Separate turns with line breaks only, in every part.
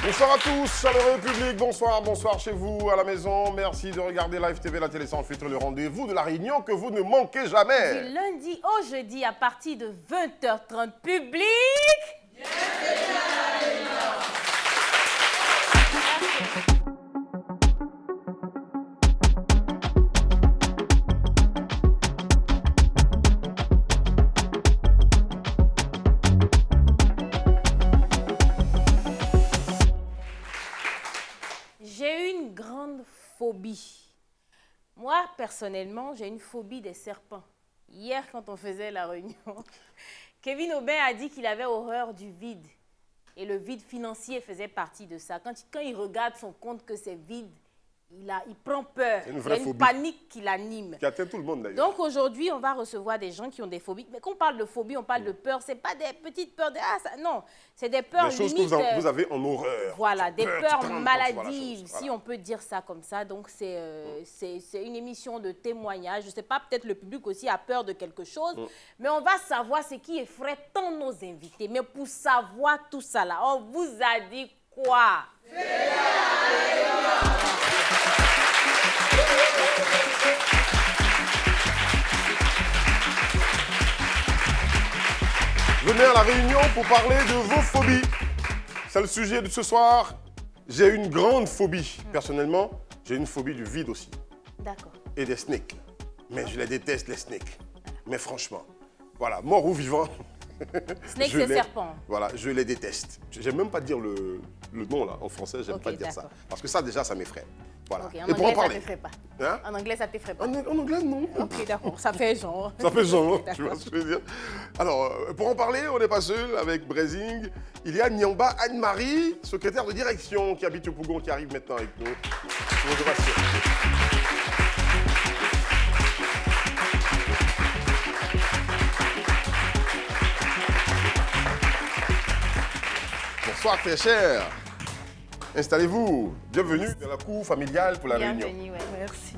Bonsoir à tous, chaleureux public, bonsoir chez vous, à la maison. Merci de regarder Live TV, la télé sans filtre, le rendez-vous de la Réunion que vous ne manquez jamais.
Du lundi au jeudi à partir de 20h30, public. J'ai une grande phobie. Moi, personnellement, j'ai une phobie des serpents. Hier, quand on faisait la réunion, Kevin Aubin a dit qu'il avait horreur du vide. Et le vide financier faisait partie de ça. Quand il regarde son compte que c'est vide, il prend peur. Il y a une panique qui l'anime.
Qui atteint tout le monde d'ailleurs.
Donc aujourd'hui, on va recevoir des gens qui ont des phobies. Mais quand on parle de phobie, on parle de peur. Ce n'est pas des petites peurs. Non, c'est des peurs
des choses
limites.
Que vous avez en horreur.
Voilà, des peurs maladives, si on peut dire ça comme ça. Donc c'est une émission de témoignage. Je ne sais pas, peut-être le public aussi a peur de quelque chose. Mais on va savoir ce qui effraie tant nos invités. Mais pour savoir tout ça là, on vous a dit quoi?
Venez à la Réunion pour parler de vos phobies. C'est le sujet de ce soir. J'ai une grande phobie. Personnellement, j'ai une phobie du vide aussi.
D'accord.
Et des snakes. Mais je les déteste, les snakes. Mais franchement, voilà, mort ou vivant.
Snake, c'est serpent.
Voilà, je les déteste. J'aime même pas dire le nom là, en français, j'aime pas dire ça. Parce que ça, déjà, ça m'effraie. Voilà.
Okay, en anglais, ça ne t'effraie pas.
Hein?
En anglais, ça ne t'effraie pas.
En anglais, non.
Ok, d'accord. Ça fait genre.
Ça fait genre, tu vois ce que je veux dire. Alors, pour en parler, on n'est pas seul avec Brezing. Il y a Nyamba Anne-Marie, secrétaire de direction qui habite au Pougon, qui arrive maintenant avec nous. Bonsoir très cher. Installez-vous. Bienvenue dans la cour familiale pour la Réunion.
Bienvenue, ouais.
Merci.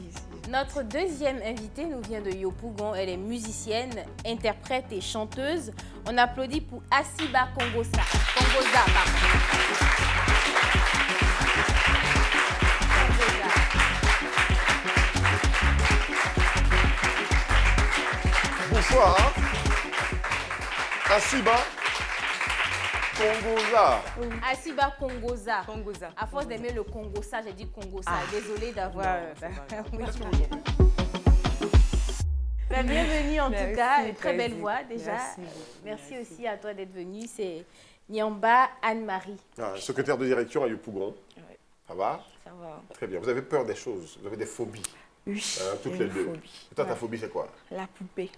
Notre deuxième invitée nous vient de Yopougon. Elle est musicienne, interprète et chanteuse. On applaudit pour Asiba Kongosa. Kongosa, pardon.
Bonsoir. Asiba Kongosa.
Oui. Asiba Kongosa.
Kongosa.
À force d'aimer le Kongosa, j'ai dit Kongosa. Désolée d'avoir... Bienvenue en tout cas, une très belle voix déjà. Merci aussi à toi d'être venue. C'est Nyamba Anne-Marie.
Secrétaire de direction à Yopougon.
Oui.
Ça va?
Ça va.
Très bien. Vous avez peur des choses, vous avez des phobies.
Oui,
toutes les deux. Et toi, ta phobie, c'est quoi?
La poupée.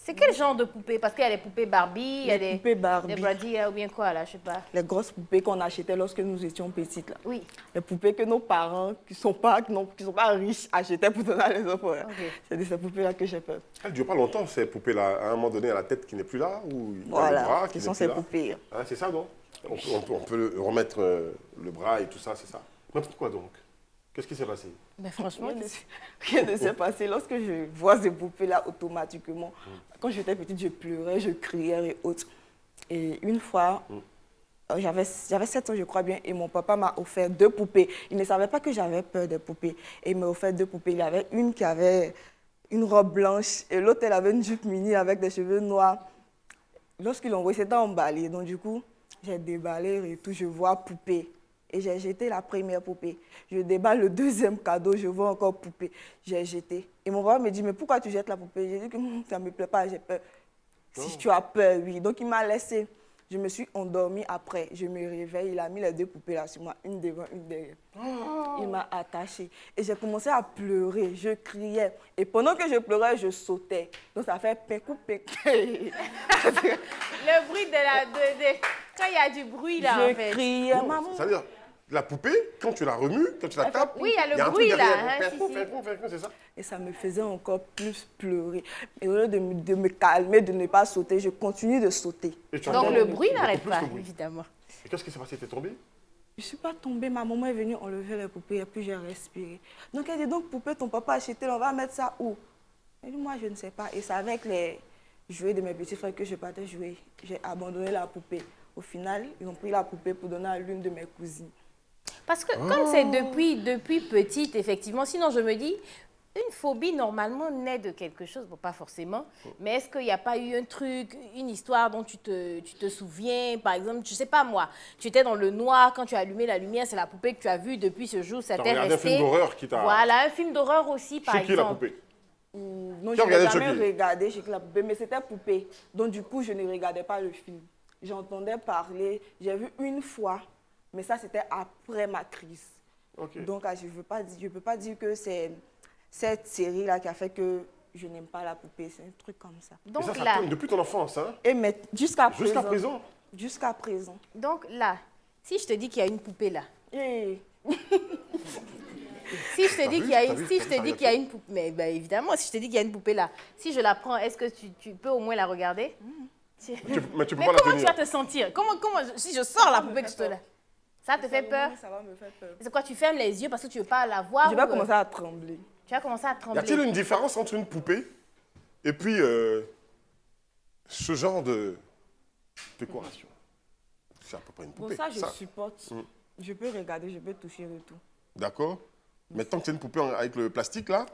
C'est quel genre de poupée? Parce qu'il y a des poupées Barbie, il y a des
poupées Barbie,
des Brady ou bien quoi là, je sais pas.
Les grosses poupées qu'on achetait lorsque nous étions petites là.
Oui.
Les poupées que nos parents qui sont pas riches achetaient pour donner à les enfants.
Okay.
C'est de ces poupées là que j'ai peur.
Elles ne durent pas longtemps ces poupées là. À un moment donné, à la tête qui n'est plus là ou
voilà,
le bras
qui sont ces poupées.
C'est ça donc. On peut remettre le bras et tout ça, c'est ça. Mais pourquoi donc? Qu'est-ce qui s'est passé?
Mais franchement,
rien ne s'est passé. Lorsque je vois ces poupées-là, automatiquement, quand j'étais petite, je pleurais, je criais et autres. Et une fois, j'avais 7 ans, je crois bien, et mon papa m'a offert 2 poupées. Il ne savait pas que j'avais peur des poupées. Et il m'a offert 2 poupées. Il y avait une qui avait une robe blanche et l'autre, elle avait une jupe mini avec des cheveux noirs. Lorsqu'ils l'ont envoyé, c'était emballé. Donc du coup, j'ai déballé et tout, je vois poupée. Et j'ai jeté la première poupée. Je déballe le deuxième cadeau, je vois encore poupée. J'ai jeté. Et mon papa me dit, mais pourquoi tu jettes la poupée? J'ai dit que ça ne me plaît pas, j'ai peur. Si tu as peur, oui. Donc il m'a laissé. Je me suis endormie après. Je me réveille, il a mis les 2 poupées là sur moi, une devant, une derrière. Il m'a attachée. Et j'ai commencé à pleurer, je criais. Et pendant que je pleurais, je sautais. Donc ça fait pécou, pécou.
Le bruit quand il y a du bruit là, en fait.
Je criais, maman.
C'est-à-dire, la poupée, quand tu la remues, quand tu la tapes,
oui, il y a le bruit là.
C'est ça.
Et ça me faisait encore plus pleurer. Et au lieu de me calmer, de ne pas sauter, je continue de sauter.
Donc le bruit n'arrête pas, évidemment.
Et qu'est-ce qui s'est passé? Tu es tombée?
Je ne suis pas tombée. Ma maman est venue enlever les poupées et puis j'ai respiré. Donc elle dit, donc poupée, ton papa a acheté, on va mettre ça où? Elle dit, moi je ne sais pas. Et c'est avec les jouets de mes petits frères que je partais jouer. J'ai abandonné la poupée Au final, ils ont pris la poupée pour donner à l'une de mes cousines.
Parce que comme c'est depuis petite, effectivement, sinon je me dis, une phobie, normalement, naît de quelque chose. Bon, pas forcément, mais est-ce qu'il n'y a pas eu un truc, une histoire dont tu te souviens? Par exemple, je ne sais pas moi, tu étais dans le noir, quand tu as allumé la lumière, c'est la poupée que tu as vue depuis ce jour, ça
T'as
t'est
regardé
resté.
un film d'horreur qui t'a...
Voilà, un film d'horreur aussi, par
Chucky, la
exemple.
poupée.
Non,
Qui a
je n'ai
regardé
jamais
Chucky?
regardé chez la poupée, mais c'était poupée. Donc du coup, je ne regardais pas le film. J'entendais parler, j'ai vu une fois, mais ça c'était après ma crise.
Ok.
Donc je ne peux pas dire que c'est cette série-là qui a fait que je n'aime pas la poupée. C'est un truc comme ça.
Et
Donc
ça
là,
tourne depuis ton enfance, hein?
Et mais jusqu'à présent.
Jusqu'à présent?
Jusqu'à présent.
donc là, si je te dis qu'il y a une poupée là,
Et
si je te dis qu'il y a
T'as
une,
vu,
si
t'as
je
vu
te dis
sa
qu'il y a une poupée, mais ben, évidemment, si je te dis qu'il y a une poupée là, si je la prends, est-ce que tu peux au moins la regarder?
Mais tu peux
Mais
pas la
comment tu vas
tenir.
te sentir? Si je sors la poupée que je te la... Ça te fait peur?
Ça va me faire peur.
C'est quoi, tu fermes les yeux parce que tu veux pas la voir?
Je vais
ou,
commencer à trembler.
Tu vas commencer à
Y
trembler.
a-t-il une différence entre une poupée et puis ce genre de décoration? C'est à peu près une
Pour
poupée.
ça, je supporte. Je peux regarder, je peux toucher et tout.
D'accord? Mais tant que c'est une poupée avec le plastique là,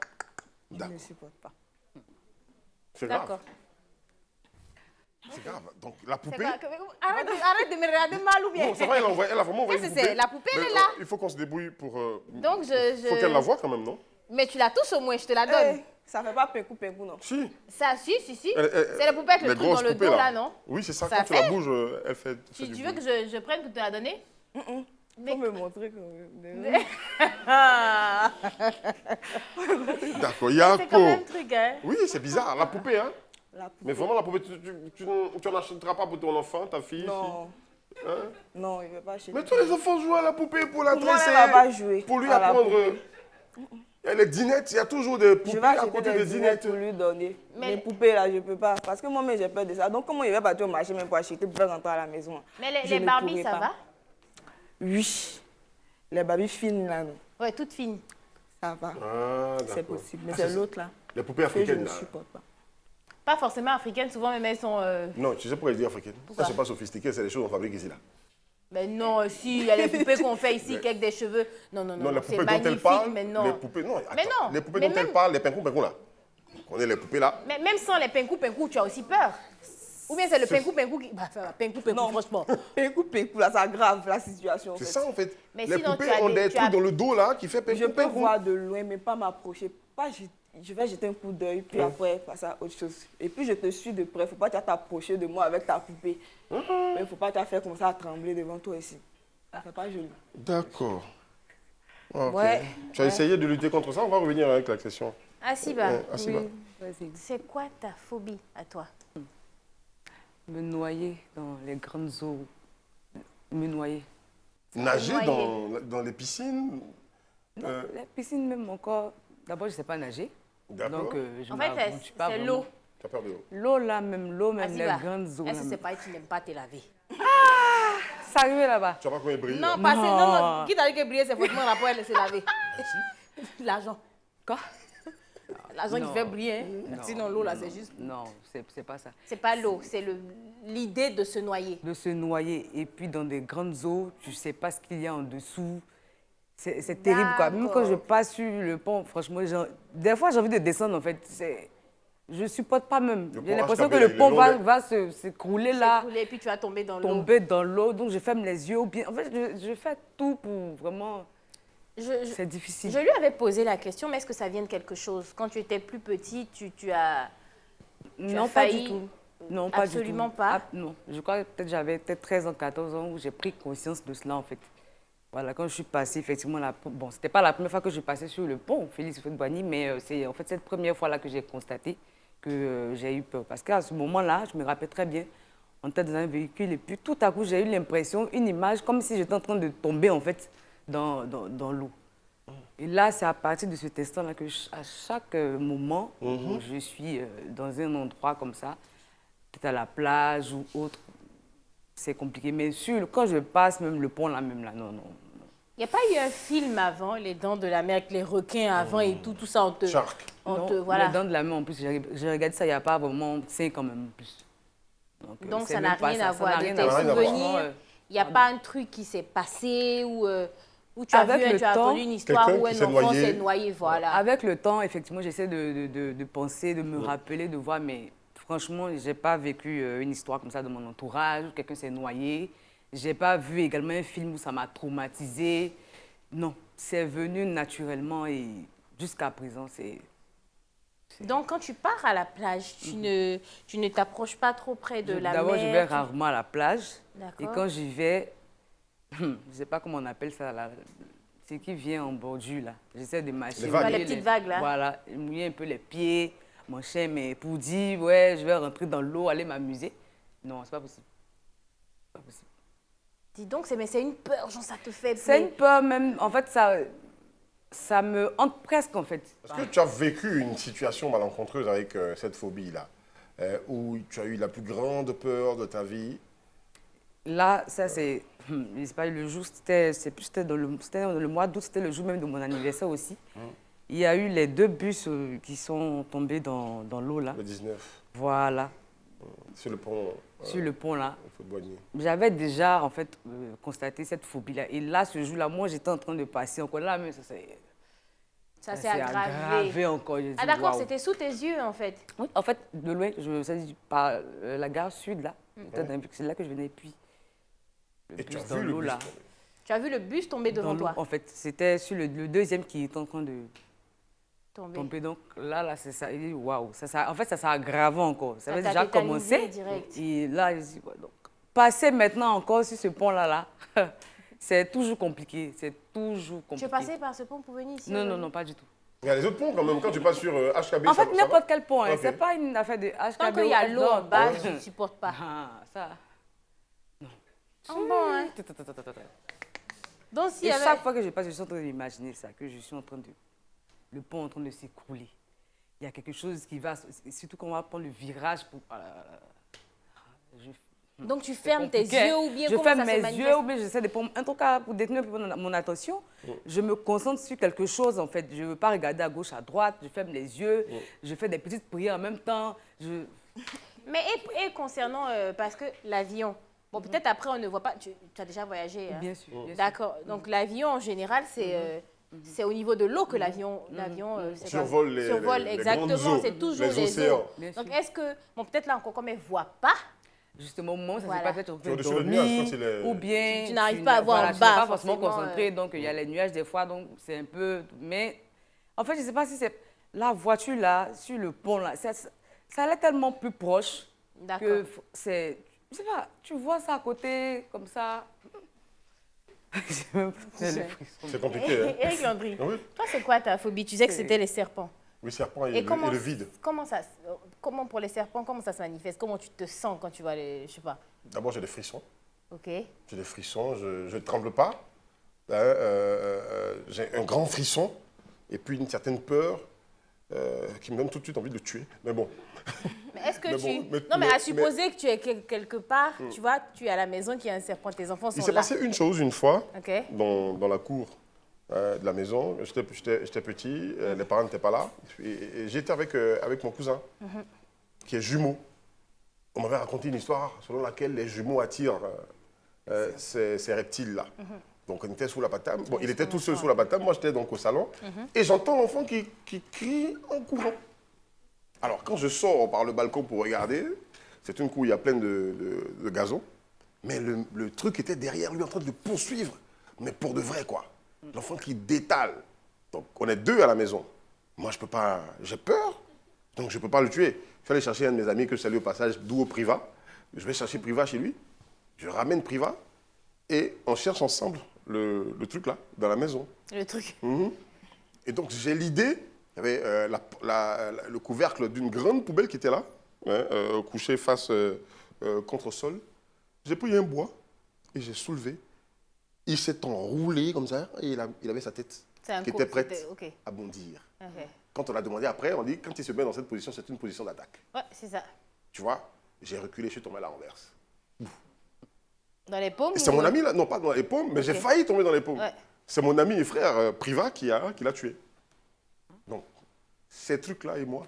Je
d'accord.
ne supporte pas.
C'est grave.
D'accord.
C'est grave. Donc la
C'est
poupée.
quoi? Arrête de me regarder mal ou bien?
Non, ça va, elle a vraiment envoyé une
Qu'est-ce que
poupée.
c'est? La poupée, elle
Mais,
est là.
il faut qu'on se débrouille pour.
Donc,
faut qu'elle la voie quand même, non?
Mais tu la touches au moins, je te la donne.
Eh, ça ne fait pas pécou non.
Si.
Ça, si. C'est
Elle-
la poupée avec le
les
truc dans
grosses
le
poupées,
dos, là, non?
Oui, c'est ça.
Ça
Quand tu la
fait?
bouges, elle fait.
Tu
du
veux
bruit.
que je prenne pour te la donner?
Il faut me montrer que...
Ah,
D'accord,
c'est quand
Yako.
même un truc, hein?
Oui, c'est bizarre, la poupée, hein?
La poupée.
Mais vraiment, la poupée, tu n'en achèteras pas pour ton enfant, ta fille?
Non.
fille, hein?
Non, il ne veut pas acheter.
Mais tous les enfants jouent à la poupée pour la
Pour moi,
dresser.
elle va pas jouer
Pour lui
à la
apprendre.
poupée.
Il y a les dinettes, il y a toujours des
Je
poupées
vais
à
acheter
côté
des
des
dinettes
dinettes.
pour lui donner.
Mais-
Les poupées, là, je ne peux pas. Parce que moi-même, j'ai peur de ça. Donc, comment il va partir au marché même pour acheter, pour faire rentrer à la maison?
Mais
Je
les
ne
Barbies,
pourrai
ça
pas.
va?
Oui. Les Barbies fines, là, non.
Ouais, toute fine.
Ça va.
Ah,
C'est
d'accord.
possible. Mais
Ah,
c'est
ça,
l'autre, là,
Les poupées
que je
africaines,
ne
là.
supporte pas.
Pas forcément africaines, souvent même elles sont...
Non, tu sais pourquoi je dis africaines?
Pourquoi?
Ça, c'est pas sophistiqué, c'est les choses qu'on fabrique ici, là.
Mais non, si, il y a les poupées qu'on fait ici, avec des cheveux. Non,
Non, les
c'est
poupées dont elle
magnifique,
parle,
mais non.
les poupées, non,
Mais
attends,
non,
les poupées
mais
dont elle
même-
parle, les pincous, là. On est les poupées, là.
Mais même sans les pinkou, tu as aussi peur. Ou bien c'est le pinkou qui... Bah, pinkou,
Non.
franchement.
Pécou, là, ça aggrave la situation. en
C'est
fait.
ça, en fait.
Mais
Les
sinon,
poupées
tu as
ont
des-
des
tu as-
trucs dans le dos, là, qui fait pincou,
Je peux
pincou.
voir de loin, mais pas m'approcher. Pas, je vais jeter un coup d'œil, puis après, passer à autre chose. Et puis, je te suis de près. Il ne faut pas t'approcher de moi avec ta poupée. Mais il ne faut pas te faire comme ça à trembler devant toi ici. Ça fait pas joli.
D'accord. Ok.
Ouais.
Tu as essayé de lutter contre ça? On va revenir avec la question.
Asiba,
Asiba.
Vas-y.
c'est quoi ta phobie à toi?
Me noyer dans les grandes eaux. Me noyer.
Nager
noyer.
dans les piscines?
La piscine même encore. D'abord, je ne sais pas nager.
D'accord.
Donc, je
En fait,
m'aventure pas
c'est
vraiment.
l'eau.
Tu as peur de l'eau?
L'eau là, même l'eau, même
Asiba,
les grandes eaux.
est-ce
là,
que c'est
même.
pas que tu n'aimes pas te laver?
Ça arrive là-bas.
Tu vas pas comment il brille?
Non,
là?
parce que non,
Non.
qui t'a dit que briller, c'est forcément rapport à se laver. L'argent.
Quoi?
L'argent qui
Non.
fait briller. Hein.
Non,
Sinon, l'eau, là, c'est juste...
Non, c'est pas ça.
C'est pas l'eau, c'est l'idée de se noyer.
De se noyer. Et puis dans des grandes eaux, tu ne sais pas ce qu'il y a en dessous. C'est terrible, quoi. Même quand je passe sur le pont, franchement, des fois, j'ai envie de descendre, en fait. Je ne supporte pas même.
Le pont
J'ai l'impression que
H-Kabel,
le pont
le long de-
va s'écrouler là,
S'écrouler, puis tu vas tomber dans l'eau.
tomber dans l'eau. Donc, je ferme les yeux. Ou bien, en fait, je fais tout pour vraiment... C'est difficile.
Je lui avais posé la question, mais est-ce que ça vient de quelque chose? Quand tu étais plus petit, tu as
Non,
as
pas
failli-
du tout. Non, pas
Absolument
du tout.
pas?
Ah, non, je crois que peut-être j'avais 13 ans, 14 ans où j'ai pris conscience de cela en fait. Voilà, quand je suis passée, effectivement, bon, c'était pas la première fois que je passais sur le pont Félix Houphouët-Boigny, mais c'est en fait cette première fois-là que j'ai constaté que j'ai eu peur. Parce qu'à ce moment-là, je me rappelle très bien, on était dans un véhicule et puis tout à coup, j'ai eu l'impression, une image comme si j'étais en train de tomber en fait dans l'eau. Et là, c'est à partir de cet instant-là que à chaque moment où je suis dans un endroit comme ça, peut-être à la plage ou autre, c'est compliqué. Mais quand je passe même le pont là, même là, non.
Il n'y a pas eu un film avant, Les Dents de la Mer, avec les requins avant et tout ça,
Shark.
Non,
voilà.
Les Dents de la Mer, en plus, j'ai regardé ça il n'y a pas vraiment 5 ans même en plus.
Donc
c'est
ça n'a
même pas
rien
ça,
à
ça
voir
n'a
de
rien
tes
à voir.
souvenirs.
Franchement,
Il n'y a pas un truc qui s'est passé où tu as
Avec
vu,
le
tu as
temps,
entendu une histoire
quelqu'un
où
qui
un
s'est
enfant
noyé.
s'est noyé, voilà.
Avec le temps, effectivement, j'essaie de penser, de me rappeler, de voir, mais franchement, je n'ai pas vécu une histoire comme ça de mon entourage, où quelqu'un s'est noyé. Je n'ai pas vu également un film où ça m'a traumatisé. Non, c'est venu naturellement et jusqu'à présent, c'est...
Donc quand tu pars à la plage, tu ne t'approches pas trop près de la mer.
D'abord, je vais rarement à la plage. Et
D'accord.
quand j'y vais, je ne sais pas comment on appelle ça, là, c'est qui vient en bordure, là. J'essaie de marcher.
Les vagues.
Les petites vagues, là.
Voilà, mouiller un peu les pieds, mon chien, mais pour dire, ouais, je vais rentrer dans l'eau, aller m'amuser. Non, c'est pas possible. C'est pas possible.
Dis donc, mais c'est une peur, genre ça te fait...
C'est une peur même, en fait, ça me hante presque, en fait.
Est-ce que tu as vécu une situation malencontreuse avec cette phobie-là, où tu as eu la plus grande peur de ta vie?
Là, ça, c'est pas le jour, c'était dans le mois d'août, c'était le jour même de mon anniversaire aussi. Il y a eu les 2 bus qui sont tombés dans l'eau, là.
Le 19,
Voilà,
sur le pont
sur le pont, là.
Faute-Boigny.
J'avais déjà, en fait, constaté cette phobie-là. Et là, ce jour-là, moi, j'étais en train de passer encore là, mais
Ça s'est aggravé.
encore. J'ai dit,
Ah d'accord,
waouh.
c'était sous tes yeux en fait.
Oui, en fait, de loin, ça dit par la gare sud, là. C'est là que je venais, puis le
Et tu as
bus dans
vu le
l'eau,
bus
là.
tomber.
Tu as vu le bus tomber devant
Dans l'eau,
toi.
en fait, c'était sur le deuxième qui était en train de
Tomber.
tomber. Donc là, c'est ça. Il dit, waouh. En fait, ça s'est aggravé encore. Ça
Ça
avait
t'a
déjà
tétanisé
commencé.
direct.
Et là, il dit, ouais, donc, passer maintenant encore sur ce pont-là, c'est toujours compliqué. C'est toujours
Tu
compliqué.
es passé par ce pont pour venir ici?
Non, non, non, pas du tout.
Il y a les autres ponts quand même, quand tu passes sur HKB,
En
ça
fait,
va
n'importe quel pont, hein,
Ok.
c'est pas une affaire de HKB.
Tant qu'il y a
ou
l'eau en
non,
bas,
non.
tu ne supportes pas.
Ah, ça.
Ah bon, hein? Donc s'il
Et
y avait...
chaque fois que je passe, je suis en train d'imaginer ça, que je suis en train de... Le pont est en train de s'écrouler. Il y a quelque chose qui va... Surtout quand on va prendre le virage pour...
Donc tu fermes tes
compliqué.
yeux ou bien
Je
comment
ferme
ça se
mes
manifeste?
yeux ou bien j'essaie de prendre... En tout cas, pour détenir un peu mon attention, je me concentre sur quelque chose, en fait. Je ne veux pas regarder à gauche, à droite. Je ferme les yeux. Je fais des petites prières en même temps.
Mais et concernant, parce que l'avion, bon peut-être après on ne voit pas, tu as déjà voyagé, hein?
Bien sûr. bien sûr.
D'accord, donc l'avion en général c'est au niveau de l'eau que l'avion c'est quoi?
Survole les grandes
exactement,
eaux,
c'est toujours
les
les
océans.
eaux.
Bien
Donc
sûr.
est-ce que, bon peut-être là encore comme elle ne voit pas,
Justement, au moment où ça
Voilà.
s'est pas fait, tu es en
Tu es
train de
au-dessus des nuages,
dormir,
quand il est-
ou bien
Tu n'arrives pas à voir en
tu
bas,
n'es pas forcément
forcément,
concentré, donc il y a les nuages des fois, donc c'est un peu... Mais en fait, je ne sais pas si c'est la voiture là, sur le pont là, ça allait tellement plus proche
d'accord.
que c'est... Je sais pas, tu vois ça à côté, comme ça... J'ai même pas les frissons.
C'est compliqué, hein?
Eric Landry,
Oui,
toi c'est quoi ta phobie? Tu disais que c'était les serpents.
le serpent et,
comment,
et le vide.
comment pour les serpents, comment ça se manifeste? Comment tu te sens quand tu vas les, je sais pas.
D'abord, j'ai des frissons.
Ok.
J'ai des frissons, je ne tremble pas. Hein, j'ai un grand frisson et puis une certaine peur qui me donne tout de suite envie de le tuer. Mais bon,
Mais est-ce que
Mais
tu...
bon, mais-
non, mais
mais-
à supposer que tu es quelque part, tu vois, tu es à la maison, qu'il y a un serpent, tes enfants sont
il s'est
là.
passé une chose une fois
Ok.
dans la cour de la maison. J'étais petit, les parents n'étaient pas là. Et j'étais avec mon cousin, qui est jumeau. On m'avait raconté une histoire selon laquelle les jumeaux attirent ces reptiles-là. Donc on était sous la batame. Bon, il était tout seul sous la batame, moi j'étais donc au salon. Et j'entends l'enfant qui crie en courant. Alors quand je sors par le balcon pour regarder, c'est une cour où il y a plein de gazon. Mais le truc était derrière lui en train de le poursuivre. Mais pour de vrai quoi. L'enfant qui détale. Donc on est 2 à la maison. Moi je peux pas, j'ai peur. Donc je ne peux pas le tuer. Je suis allé chercher un de mes amis que je salue au passage, d'où au Priva. Je vais chercher Priva chez lui. Je ramène Priva et on cherche ensemble le truc là, dans la maison.
Le truc.
Et donc j'ai l'idée, il y avait le couvercle d'une grande poubelle qui était là, hein, couché face contre le sol. J'ai pris un bois et j'ai soulevé. Il s'est enroulé comme ça et il avait sa tête
C'est un
qui
coup,
était prête
c'était- ok.
à bondir.
Ok.
Quand on a demandé après, on dit quand il se met dans cette position, c'est une position d'attaque.
Ouais, c'est ça.
Tu vois, j'ai reculé, je suis tombé à la renverse.
Dans les paumes
Et c'est
ou-
mon ami, là, non pas dans les paumes, mais j'ai
Ok.
failli tomber dans les paumes.
Ouais.
C'est mon ami et frère Priva qui l'a tué. Donc, ces trucs-là et moi,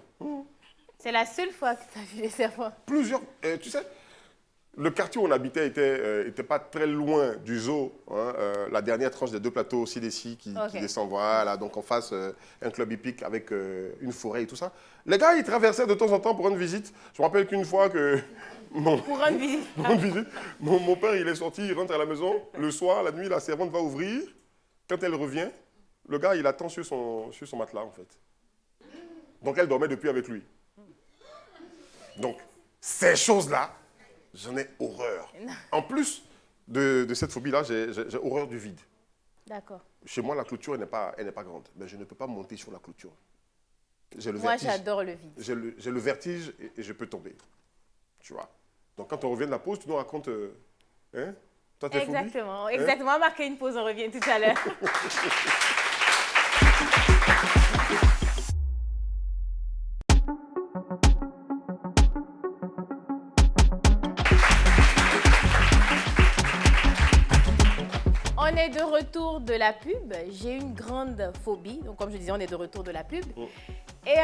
C'est la seule fois que tu as vu les serpents.
plusieurs. Tu sais, Le quartier où on habitait était pas très loin du zoo. Hein, la dernière tranche des 2 plateaux CDC qui descend. Voilà, donc en face, un club hippique avec une forêt et tout ça. Les gars, ils traversaient de temps en temps pour une visite. Je me rappelle qu'une fois que...
Pour une visite.
Pour une visite. Mon père, il est sorti, il rentre à la maison. Le soir, la nuit, la servante va ouvrir. Quand elle revient, le gars, il attend sur son matelas, en fait. Donc, elle dormait depuis avec lui. Donc, ces choses-là, j'en ai horreur. En plus de cette phobie-là, j'ai horreur du vide.
D'accord.
Chez moi, la clôture, elle n'est pas grande. Mais je ne peux pas monter sur la clôture. J'ai le
Moi,
vertige.
j'adore le vide.
J'ai le vertige et je peux tomber. Tu vois. Donc, quand on revient de la pause, tu nous racontes... hein? Toi, tes phobies?
Exactement. Exactement. On va marquer une pause, on revient tout à l'heure. On est de retour de la pub. J'ai une grande phobie. Donc, comme je disais, on est de retour de la pub. Et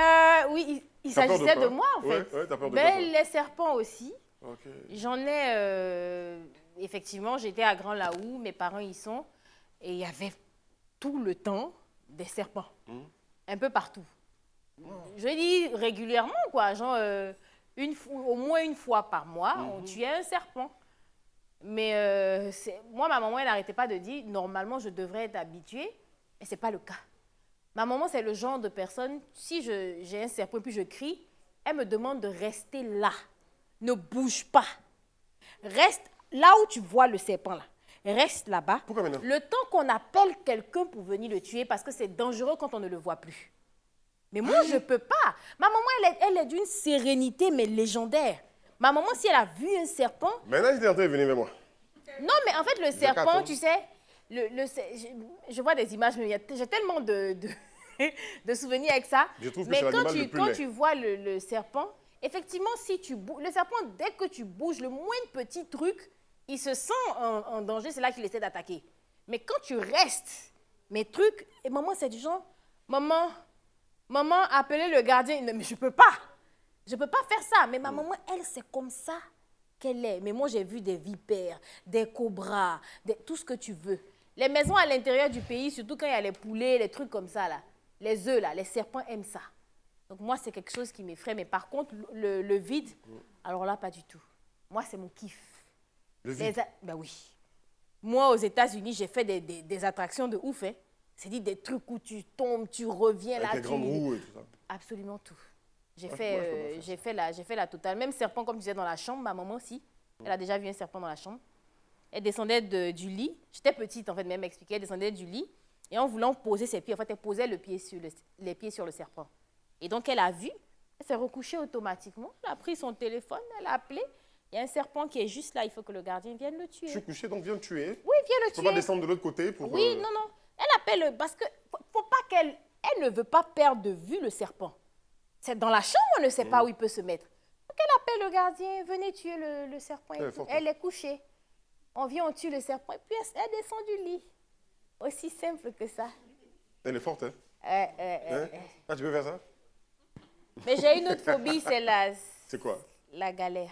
oui, il s'agissait de moi, en fait.
Ouais, t'as peur de
Mais
quoi, toi?
les serpents aussi.
Ok.
J'en ai... effectivement, j'étais à Grand Laou, mes parents y sont. Et il y avait tout le temps des serpents. Un peu partout. Je dis régulièrement, quoi. Genre, au moins une fois par mois, on tuait un serpent. Mais moi, ma maman, elle n'arrêtait pas de dire, normalement, je devrais être habituée. Et ce n'est pas le cas. Ma maman, c'est le genre de personne, si j'ai un serpent et puis je crie, elle me demande de rester là. Ne bouge pas. Reste là où tu vois le serpent, là. Reste là-bas.
Pourquoi maintenant?
Le temps qu'on appelle quelqu'un pour venir le tuer, parce que c'est dangereux quand on ne le voit plus. Mais moi, je ne peux pas. Ma maman, elle est d'une sérénité, mais légendaire. Ma maman, si elle a vu un serpent...
Maintenant, il est en train de venir vers moi.
Non, mais en fait, le serpent,
carton.
tu sais, je vois des images, mais j'ai tellement de souvenirs avec ça.
Je trouve que
Mais
c'est l'animal le plus
quand
laid.
tu vois le serpent, effectivement, si le serpent, dès que tu bouges le moindre petit truc, il se sent en danger, c'est là qu'il essaie d'attaquer. Mais quand tu restes, mes trucs, et maman, c'est du genre, maman, appelez le gardien. Non, mais je peux pas. Je peux pas faire ça. Mais ma maman, elle, c'est comme ça qu'elle est. Mais moi, j'ai vu des vipères, des cobras, tout ce que tu veux. Les maisons à l'intérieur du pays, surtout quand il y a les poulets, les trucs comme ça, là, les œufs, là, les serpents aiment ça. Donc moi, c'est quelque chose qui m'effraie. Mais par contre, le vide, alors là, pas du tout. Moi, c'est mon kiff.
Le vide?
Ben oui. Moi, aux États-Unis, j'ai fait des attractions de ouf. Hein. C'est-à-dire des trucs où tu tombes, tu reviens
Avec
là.
les grandes roues et tout ça.
Absolument tout. J'ai
Ouais,
fait la totale. Même serpent, comme tu disais, dans la chambre, ma maman aussi. Elle a déjà vu un serpent dans la chambre. Elle descendait du lit. J'étais petite, en fait, même m'expliquait. Elle descendait du lit. Et en voulant poser ses pieds, en fait, elle posait les pieds sur le serpent. Et donc, elle a vu. Elle s'est recouchée automatiquement. Elle a pris son téléphone, elle a appelé. Il y a un serpent qui est juste là. Il faut que le gardien vienne le tuer.
Je suis couché, donc viens me tuer.
Oui, viens le
Tu peux
tuer.
pas descendre de l'autre côté pour...
Oui, non. Elle appelle parce que faut pas qu'elle ne veut pas perdre de vue le serpent. C'est dans la chambre, on ne sait pas où il peut se mettre. Donc elle appelle le gardien, venez tuer le serpent.
Elle est forte,
Elle est couchée. On vient, on tue le serpent et puis elle descend du lit. Aussi simple que ça.
Elle est forte, hein?
Hein?
Ah, tu peux faire ça?
Mais j'ai une autre phobie, c'est
C'est quoi?
la galère.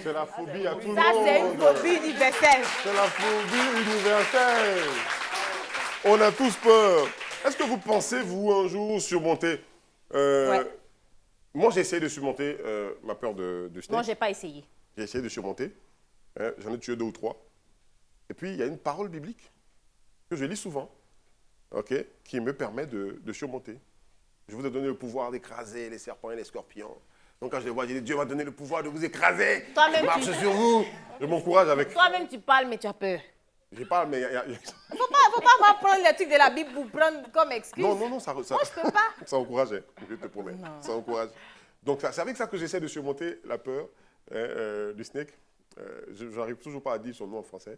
C'est la phobie à tout le
Ça, c'est une
monde.
phobie universelle.
C'est la phobie universelle. On a tous peur. Est-ce que vous pensez, vous, un jour, surmonter...
Ouais.
Moi, j'ai essayé de surmonter ma peur de snake.
Moi, je n'ai pas essayé.
J'ai essayé de surmonter. Hein, j'en ai tué 2 ou 3. Et puis, il y a une parole biblique que je lis souvent, ok, qui me permet de surmonter. Je vous ai donné le pouvoir d'écraser les serpents et les scorpions. Donc, quand je les vois, je dis, Dieu m'a donné le pouvoir de vous écraser.
Toi-même,
Je marche
tu-
sur vous. Je m'encourage avec...
Toi-même, tu parles, mais tu as peur.
Je parle, mais...
Faut pas prendre les trucs de la Bible pour prendre comme excuse.
Non, ça...
Moi, je peux pas.
Ça encourage, hein, je te promets. Ça encourage. Donc, c'est avec ça que j'essaie de surmonter la peur du snake. Je n'arrive toujours pas à dire son nom en français,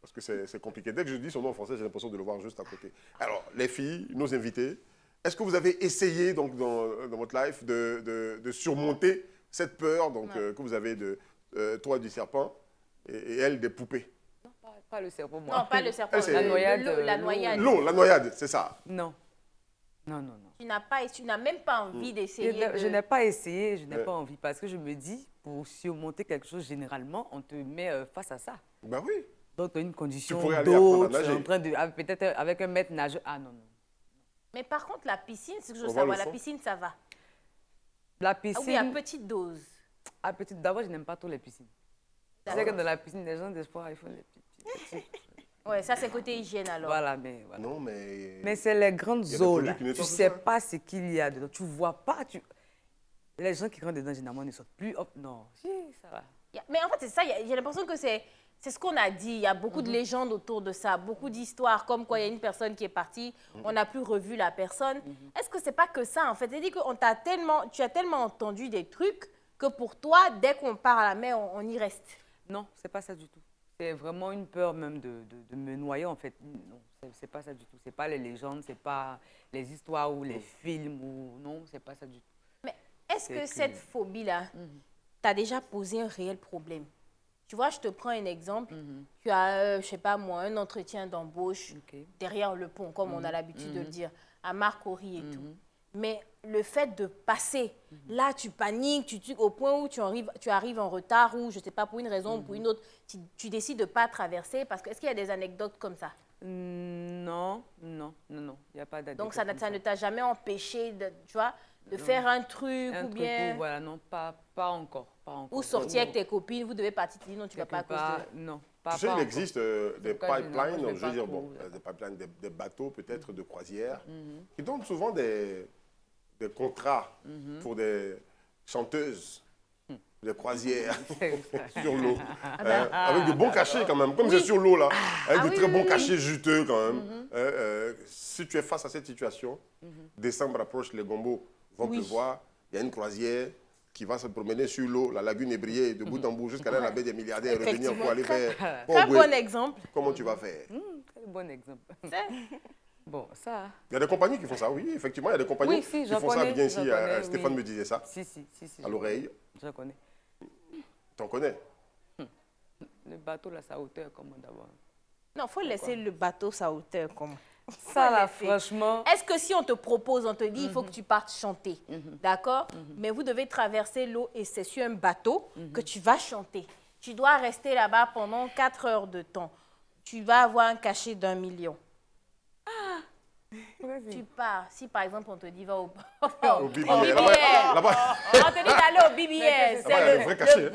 parce que c'est compliqué. Dès que je dis son nom en français, j'ai l'impression de le voir juste à côté. Alors, les filles, nos invités, est-ce que vous avez essayé donc, dans votre life de surmonter cette peur donc, que vous avez de toi du serpent et elle des poupées?
Non, pas le serpent, moi.
Non, pas le serpent.
Elle, c'est-
La noyade.
La noyade.
L'eau, la noyade, c'est ça.
Non. Non, non, non.
Tu n'as même pas envie d'essayer
Je n'ai pas essayé, je n'ai pas envie. Parce que je me dis, pour surmonter quelque chose, généralement, on te met face à ça.
Ben oui.
Donc, tu as une condition
pourrais aller apprendre
d'eau,
à
tu es
nager.
en train de... Peut-être avec un maître nageur. Ah non, non.
Mais par contre, la piscine, c'est que je veux
On voit le
savoir, la
fond.
piscine, ça va.
La
Ah
piscine...
oui, à petite dose.
À petite... D'abord, je n'aime pas trop les piscines. Tu sais que dans la piscine, les gens d'espoir, ils font les petits...
Ouais, ça, c'est côté hygiène alors.
Voilà, mais... Voilà.
Non, mais...
Mais c'est les grandes
Il y a des
eaux,
produits
là.
qui
Tu
nettoient
ne sais
tout ça.
pas ce qu'il y a dedans. Tu ne vois pas. Les gens qui rentrent dedans, généralement, ne sortent plus. Hop, non, si, ça va.
Mais en fait, c'est ça, j'ai l'impression que c'est ce qu'on a dit. Il y a beaucoup de légendes autour de ça, beaucoup d'histoires, comme quoi il y a une personne qui est partie, on n'a plus revu la personne. Est-ce que c'est pas que ça, en fait? C'est-à-dire que tu as tellement entendu des trucs que pour toi, dès qu'on part à la mer, on y reste.
Non, c'est pas ça du tout. C'est vraiment une peur même de me noyer, en fait. Non, c'est pas ça du tout. C'est pas les légendes, c'est pas les histoires ou les films. Non, c'est pas ça du tout.
Mais est-ce que cette phobie-là t'a déjà posé un réel problème? Tu vois, je te prends un exemple. Tu as, je sais pas moi, un entretien d'embauche derrière le pont, comme on a l'habitude de le dire, à Marcory et tout. Mais le fait de passer, là, tu paniques, au point où tu arrives en retard ou, je sais pas, pour une raison ou pour une autre, tu décides de pas traverser. Parce que, est-ce qu'il y a des anecdotes comme ça?
Non, non, non, non. Il n'y a pas d'anecdote.
Donc, ça ne t'a jamais empêché de, tu vois, de faire un truc
Un
ou
truc
bien...
où, voilà, non, pas encore. Pas encore.
Ou sortir avec tes copines, vous devez partir, tu dis non, tu ne vas pas à cause de...
Non, pas
Tu sais,
pas
il
encore.
existe des
tout cas, généralement,
pipelines,
je vais
je veux
pas
dire,
trop,
bon,
là.
des pipelines, des bateaux peut-être de croisière, qui donnent souvent des contrats pour des chanteuses de croisière sur l'eau. Avec de bons cachets quand même, comme c'est sur l'eau là, avec de très bons cachets juteux quand même. Si tu es face à cette situation, décembre approche, les gombos vont pleuvoir, il y a une croisière qui va se promener sur l'eau, la lagune est brillée de bout en bout jusqu'à la baie des milliardaires et revenir pour aller faire...
Très bon exemple.
Comment tu vas faire?
Très bon exemple. Bon, ça...
Il y a des compagnies qui font ça, oui, effectivement, il y a des compagnies
Oui, si,
qui
j'en
font ça
connais,
bien ici.
j'en connais,
Stéphane
oui.
me disait ça
Si,
à l'oreille.
je connais.
T'en connais?
Le bateau, là, sa hauteur, comment d'abord?
Non, il faut laisser le bateau sa hauteur. Comme...
Ça, là,
laisser.
franchement...
Est-ce que si on te propose, on te dit, il faut que tu partes chanter, d'accord? Mais vous devez traverser l'eau et c'est sur un bateau que tu vas chanter. Tu dois rester là-bas pendant 4 heures de temps. Tu vas avoir un cachet d'1 million. Tu pars. Si par exemple on te dit va au
BBR.
Là-bas. On te dit d'aller au BBR.
Là-bas, il y a des vrais cachets.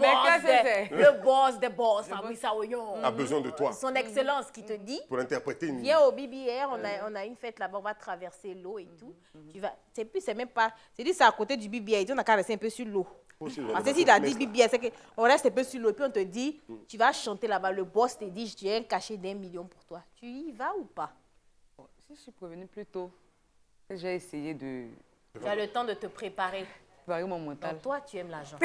Le boss des boss, Fabrice Aoyon.
A besoin de toi
Son Excellence qui te dit,
pour interpréter une...
viens au BBR, on a une fête là-bas, on va traverser l'eau et tout. Tu vas, c'est même pas, c'est dit c'est à côté du BBR, on a qu'à rester un peu sur l'eau. Parce que s'il a dit BBR, c'est qu'on reste un peu sur l'eau et puis on te dit, tu vas chanter là-bas, le boss te dit, j'ai un cachet d'1 million pour toi. Tu y vas ou pas?
Si je suis prévenue plus tôt, j'ai essayé de
Tu as le temps de te préparer.
préparer mon mental.
Donc toi, tu aimes l'argent.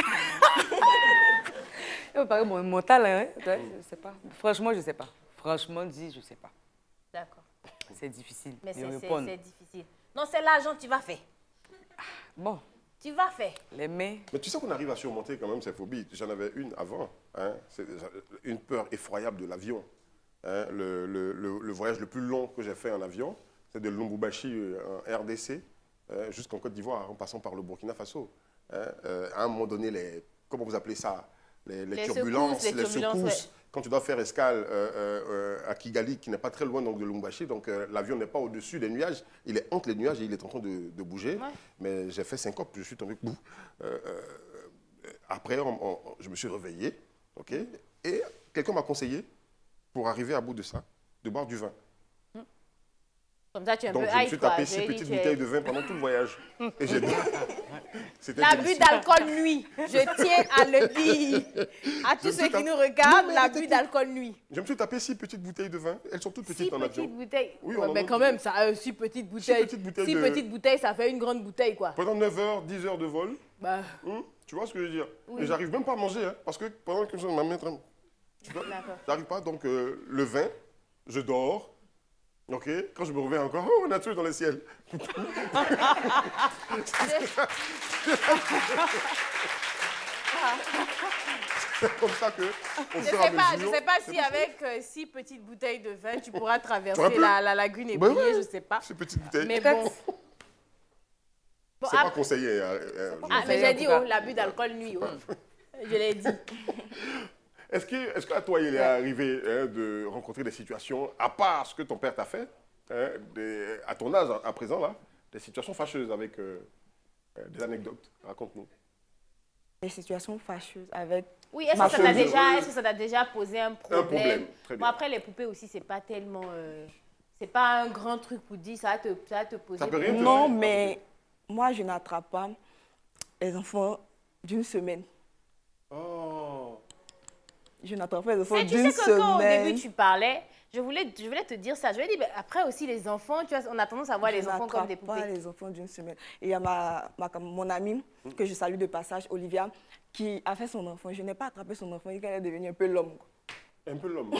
Préparer mon mental, hein? Ouais, je sais pas. Franchement, je sais pas. Franchement, je sais pas.
D'accord.
C'est difficile
Mais
de
c'est
répondre.
difficile. Non, c'est l'argent, tu vas faire.
Bon,
Tu vas faire.
les mains,
Mais tu sais qu'on arrive à surmonter quand même ces phobies. J'en avais une avant, hein. C'est une peur effroyable de l'avion. Hein. Le voyage le plus long que j'ai fait en avion, c'est de Lubumbashi en RDC jusqu'en Côte d'Ivoire, en passant par le Burkina Faso. Hein. À un moment donné, comment vous appelez ça? Les turbulences, les secousses.
ouais.
Quand tu dois faire escale à Kigali, qui n'est pas très loin donc, de Lubumbashi, donc l'avion n'est pas au-dessus des nuages, il est entre les nuages et il est en train de bouger. Ouais. Mais j'ai fait syncope, je suis tombé. Après, je me suis réveillé, ok, et quelqu'un m'a conseillé, pour arriver à bout de ça, de boire du vin.
Comme ça, tu es un
Donc
peu
je me
high,
suis
quoi.
tapé 6 petites bouteilles de vin pendant tout le voyage. Et j'ai C'était
L'abus
délicieux.
d'alcool nuit. Je tiens à le dire. À tous ceux qui nous regardent, l'abus d'alcool nuit.
Je me suis tapé 6 petites bouteilles de vin. Elles sont toutes petites
6
en avion.
petites bouteilles.
Oui,
Ouais,
on en
mais
a
quand
dit.
même, ça, 6 petites bouteilles.
petites bouteilles
6
de-
petites bouteilles, ça fait une grande bouteille, quoi.
Pendant 9 heures, 10 heures de vol,
Bah,
tu vois ce que je veux dire? Et j'arrive même pas à manger, hein, parce que pendant que je ma main... Tu vois,
D'accord.
j'arrive pas, donc le vin, je dors. Ok, quand je me réveille encore, oh, on a tué dans le ciel. C'est comme ça que, au fur et à
je
mesure...
sais pas
c'est
si
tout.
avec 6 petites bouteilles de vin, tu pourras traverser
T'aurais pu.
la lagune et
Ben
briller,
ouais,
je sais pas.
Ces petites bouteilles.
Mais bon, Bon,
C'est pas conseillé.
Ah, mais j'ai dit, oh, l'abus d'alcool nuit. Oh. Je l'ai dit.
Est-ce qu'à toi, il est arrivé de rencontrer des situations, à part ce que ton père t'a fait, à ton âge à présent, là, des situations fâcheuses avec des anecdotes? Raconte-nous.
Des situations fâcheuses avec...
Oui, est-ce que ça t'a déjà posé un problème?
Un problème, très bien.
Bon, après, les poupées aussi, c'est pas tellement... c'est pas un grand truc pour dire, ça va te poser...
Ça peut rien te
Non,
faire.
mais moi, je n'attrape pas les enfants d'une semaine.
Oh.
Je n'attrape pas les enfants
Tu
d'une
sais que quand au
semaine.
début tu parlais, je voulais te dire ça. Je lui ai dit, ben, après aussi les enfants, tu vois, on a tendance à voir les enfants comme des
Je n'attrape pas
poupées.
les enfants d'une semaine. Et il y a mon amie, que je salue de passage, Olivia, qui a fait son enfant. Je n'ai pas attrapé son enfant, elle est devenue un peu l'homme.
Un peu l'homme.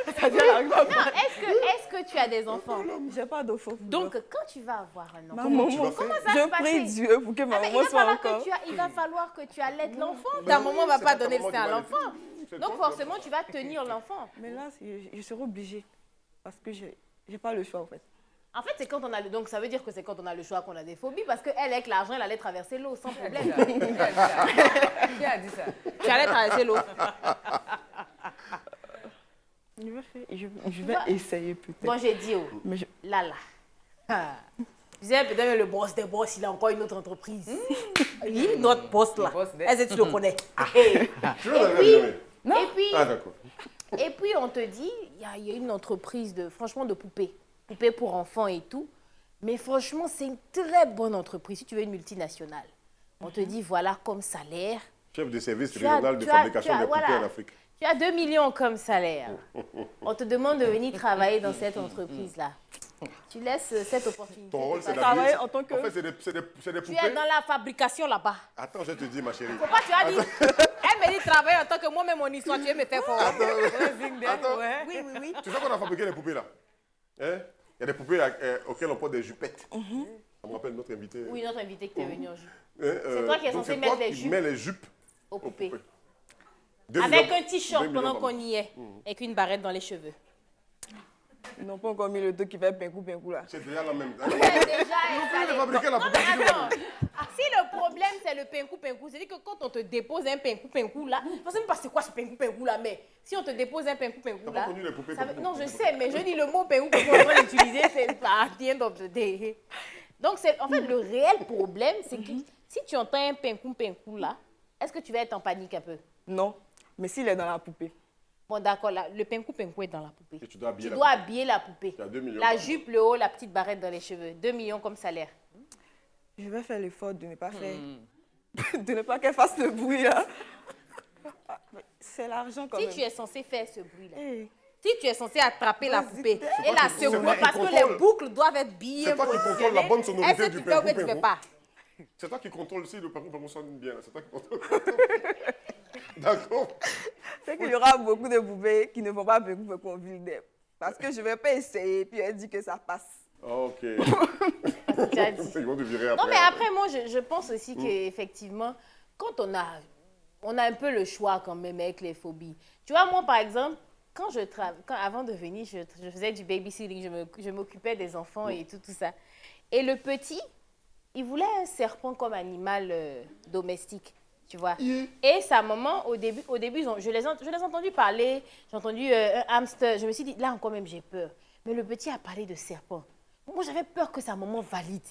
C'est-à-dire, elle arrive à-
Non, est-ce que tu as des enfants?
J'ai pas d'enfant.
Donc, quand tu vas avoir un enfant,
Maman,
tu vas faire?
comment ça
je
se
prie
passer?
Dieu pour que ma
Ah, mais
maman soit encore.
il va falloir que tu allaites l'enfant. Ta maman ne va
c'est
pas
pas ta
donner le
maman
sein à
qui va
l'enfant.
C'est
Donc,
toi,
forcément, tu vas tenir l'enfant.
Mais là, je serai obligée. Parce que je n'ai pas le choix, en fait.
En fait, c'est quand on a le... Donc, ça veut dire que c'est quand on a le choix qu'on a des phobies. Parce qu'elle, avec l'argent, elle allait traverser l'eau sans problème.
Qui a dit ça?
Tu allais traverser l'eau.
Je vais essayer peut-être.
Bon, j'ai dit, oh,
Mais je-
là. Ah. Je disais, peut-être le boss des boss, il a encore une autre entreprise. Il est notre boss là.
Le boss des-
Est-ce que tu le connais? Hey.
Tu veux la
Et puis,
Ah, d'accord.
et puis, on te dit, il y a une entreprise franchement de poupées. Poupées pour enfants et tout. Mais franchement, c'est une très bonne entreprise. Si tu veux une multinationale, on te dit, voilà comme salaire.
Chef de service
Tu as-
régional de
tu as-
fabrication
tu as-
des poupées
voilà.
en Afrique.
Tu as 2 millions comme salaire. On te demande de venir travailler dans cette entreprise-là. Tu laisses cette opportunité.
Ton rôle,
te
c'est
passer.
Travailler
d'habiller.
en tant que-
En fait, c'est des
Tu es
poupées.
dans la fabrication là-bas.
Attends, je te dis, ma chérie.
Pourquoi tu as dit? Elle me dit travailler en tant que moi-même mon histoire, tu veux me faire fort.
Attends.
Oui, oui, oui.
Tu sais qu'on a fabriqué des poupées là? Hein? Il y a des poupées auxquelles on porte des jupettes. Ça me rappelle notre invité.
Oui, notre invité qui est venu en jupe.
C'est
toi qui es censé mettre des jupes
mets les jupes
Aux poupées.
2
Avec
millions-
un t-shirt
2 millions
pendant
par
qu'on
mois.
y est. Avec une barrette dans les cheveux.
Ils n'ont pas encore mis le truc qui fait pinkou là.
C'est déjà la même.
Elle est déjà
Vous pouvez
installée.
fabriquer la
Non,
poupée.
mais attends. Si le problème, c'est le pinkou, c'est-à-dire que quand on te dépose un pinkou là, je ne sais même pas c'est quoi ce pinkou là, mais si on te dépose un pinkou
T'as
là.
pas connu les poupées
ça
pinkou?
non, je sais, mais je dis le mot pinkou qu'on va l'utiliser, c'est pas rien of the day. Donc, en fait, le réel problème, c'est que si tu entends un pinkou là, est-ce que tu vas être en panique un peu?
Non, mais s'il est dans la poupée.
Bon, d'accord, le pinkou est dans la poupée.
Et tu dois habiller
Tu
la
dois
poupée.
habiller la poupée.
Tu as 2 millions
La
par
jupe, le haut, la petite barrette dans les cheveux. 2 millions comme salaire.
Je vais faire l'effort de ne pas faire... de ne pas qu'elle fasse le bruit là. C'est l'argent quand
Si
même.
tu es censé faire ce bruit-là,
Hey.
si tu es censé attraper la
Vas-y,
poupée
c'est
et la
toi qui
secouer parce que les
contrôle.
boucles doivent être bien
C'est toi qui contrôle
positionnées,
la bonne sonorité
est-ce que
du
tu fais ou bien
pinkou
tu fais
pinkou.
pas?
C'est toi qui contrôle si le pinkou sonne bien. C'est toi qui contrôle. D'accord.
C'est qu'il y aura beaucoup de poupées qui ne vont pas pinkou qu'on vile d'elle. Parce que je ne vais pas essayer, puis elle dit que ça passe.
Ok.
Tu as dit.
Ils vont te virer après.
Non, mais après, moi, je pense aussi qu'effectivement, quand on a un peu le choix quand même avec les phobies. Tu vois, moi, par exemple, avant de venir, je faisais du babysitting, je m'occupais des enfants et tout ça. Et le petit, il voulait un serpent comme animal domestique, tu vois. Et sa maman, au début je les ai entendus parler, j'ai entendu un hamster. Je me suis dit, là encore même, j'ai peur. Mais le petit a parlé de serpent. Moi, j'avais peur que sa maman valide.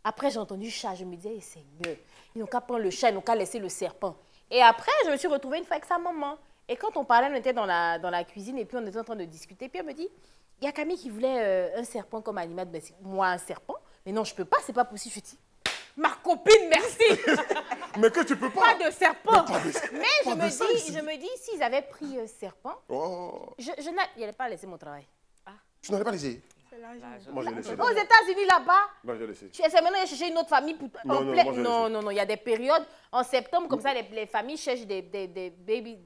Après, j'ai entendu chat. Je me disais, Seigneur, ils n'ont qu'à prendre le chat, ils n'ont qu'à laisser le serpent. Et après, je me suis retrouvée une fois avec sa maman. Et quand on parlait, on était dans la cuisine et puis on était en train de discuter. Puis elle me dit, il y a Camille qui voulait un serpent comme animal. Ben, moi, un serpent? Mais non, je ne peux pas, c'est pas possible. Je dis, ma copine, merci.
Mais que tu peux pas.
Pas de serpent. Mais
pas de ça ici.
je me dis, s'ils avaient pris un serpent,
Oh.
je n'allais pas laisser mon travail.
Tu n'aurais pas laissé.
C'est l'argent.
Moi, j'ai laissé.
Aux États-Unis, là-bas,
Moi, j'ai laissé.
tu essaies maintenant de chercher une autre famille pour...
Non,
en
non,
plein-
moi, je le
non,
sais.
non, non, il y a des périodes, en septembre, comme ça, les familles cherchent des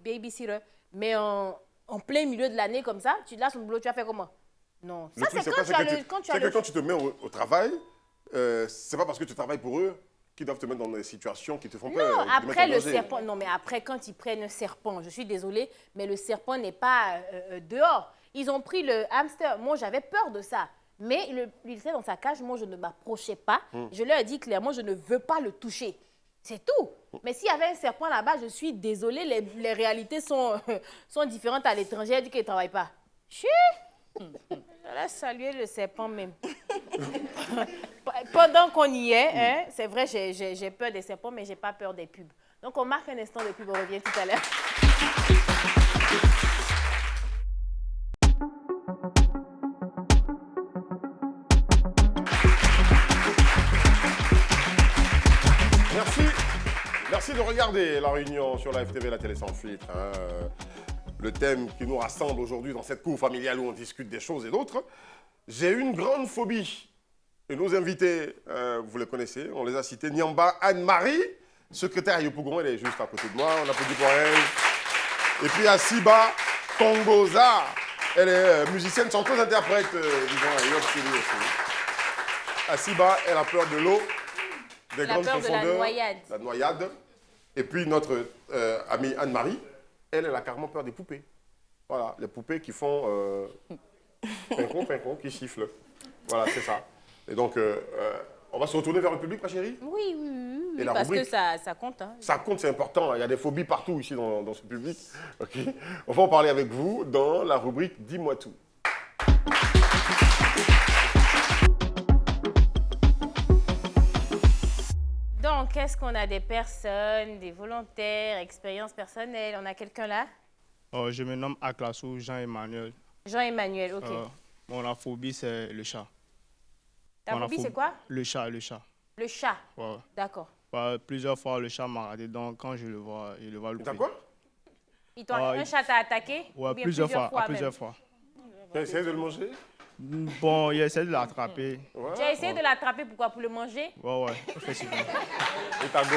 babysitters, mais en plein milieu de l'année, comme ça, tu lâches ton boulot, tu vas faire comment? Non,
Le
ça,
truc,
c'est
quoi,
quand tu as
que
le... Quand tu
c'est
as
que
le...
quand tu te mets au travail, c'est pas parce que tu travailles pour eux qu'ils doivent te mettre dans des situations qui te font peur.
Non,
qui te mettent
après
en
le
danger.
serpent, non, mais après, quand ils prennent un serpent, je suis désolée, mais le serpent n'est pas dehors. Ils ont pris le hamster. Moi, j'avais peur de ça. Mais il était dans sa cage, moi je ne m'approchais pas. Je leur ai dit clairement, je ne veux pas le toucher. C'est tout. Mais s'il y avait un serpent là-bas, je suis désolée, les réalités sont, sont différentes à l'étranger. Elle dit qu'il ne travaille pas. Je laisse saluer le serpent même. Pendant qu'on y est, hein, c'est vrai, j'ai peur des serpents, mais je n'ai pas peur des pubs. Donc on marque un instant de pub, on revient tout à l'heure.
Merci de regarder La Réunion sur la FTV, la télé sans filtre. Hein. Le thème qui nous rassemble aujourd'hui dans cette cour familiale où on discute des choses et d'autres. J'ai une grande phobie. Et nos invités, vous les connaissez, on les a cités. Nyamba Anne-Marie, secrétaire à Yopougon, elle est juste à côté de moi, on applaudit pour elle. Et puis Asiba Kongoza, elle est musicienne, chanteuse, interprète, disons, à Yop City aussi. Asiba, elle a peur de l'eau. Des grandes profondeurs,
de la noyade.
La noyade. Et puis notre amie Anne-Marie, elle a carrément peur des poupées. Voilà, les poupées qui font pincon, qui sifflent. Voilà, c'est ça. Et donc, on va se retourner vers le public, ma chérie?
Oui,
Et la
parce
rubrique,
que ça compte. Hein.
Ça compte, c'est important. Il y a des phobies partout ici dans ce public. Okay. On va en parler avec vous dans la rubrique Dis-moi tout.
Donc, est-ce qu'on a des personnes, des volontaires, expériences personnelles? On a quelqu'un là?
Je me nomme Aklassou Jean-Emmanuel.
Jean-Emmanuel, ok.
Mon phobie, c'est le chat.
Ta phobie, c'est quoi?
Le chat.
Le chat?
Ouais.
D'accord.
Plusieurs fois, le chat m'a raté, donc quand je le vois louper.
T'as quoi?
Un chat t'a attaqué?
Ouais,
ou bien
plusieurs fois.
même?
Plusieurs fois.
Tu as essayé de le manger?
Bon, il essaie de l'attraper.
Ouais.
Tu as essayé de l'attraper, pourquoi? Pour le manger?
Ouais, effectivement.
Et ta go?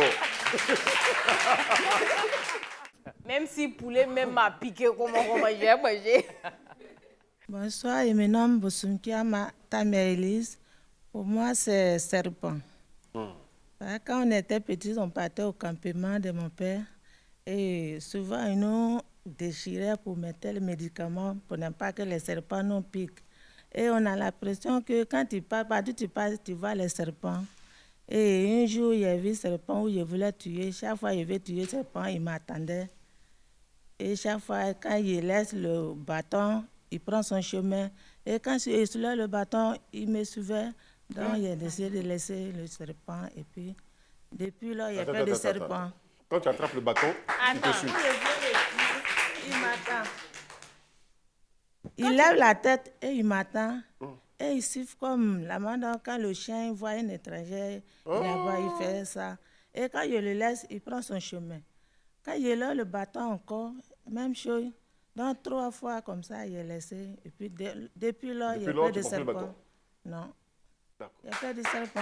Même si poulet même m'a piqué, comment on va manger?
Bonsoir, je me nomme Bosunkiama Tamia Elise. Pour moi, c'est serpent. Quand on était petits, on partait au campement de mon père. Et souvent, ils nous déchiraient pour mettre les médicaments pour ne pas que les serpents nous piquent. Et on a l'impression que quand tu pars, partout tu passes, tu vois les serpents. Et un jour, il y avait un serpent où je voulais tuer. Chaque fois, je vais tuer le serpent, il m'attendait. Et chaque fois, quand il laisse le bâton, il prend son chemin. Et quand je soulève le bâton, il me suivait. Donc, il a décidé de laisser le serpent. Et puis, depuis là, il y a pas de serpent.
Quand tu attrapes le bâton, il te suit.
Il m'attend. Il lève la tête et il m'attend. Et il siffle comme la main. Quand le chien voit un étranger, là-bas, il fait ça. Et quand je le laisse, il prend son chemin. Quand il lève le bâton encore, même chose. Donc, 3 fois comme ça, il est laissé. Et puis, depuis là, il n'y a pas de serpent. Non. Il n'y a pas de serpent.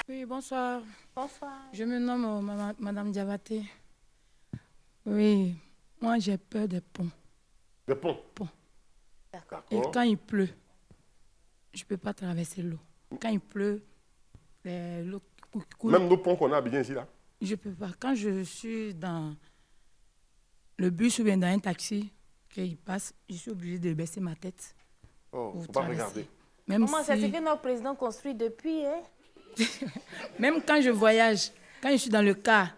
Oui, bonsoir.
Bonsoir.
Je me nomme Madame Diabaté. Oui, moi j'ai peur des ponts.
Des ponts?
D'accord.
Et quand il pleut, je ne peux pas traverser l'eau. Quand il pleut, l'eau coule.
Même nos ponts qu'on a bien ici, là?
Je ne peux pas. Quand je suis dans le bus ou bien dans un taxi, qu'il passe, je suis obligée de baisser ma tête.
Oh,
pour
faut pas
traverser.
regarder.
Même
Comment ça
si-
c'est que notre président construit depuis, hein?
Même quand je voyage, quand je suis dans le car,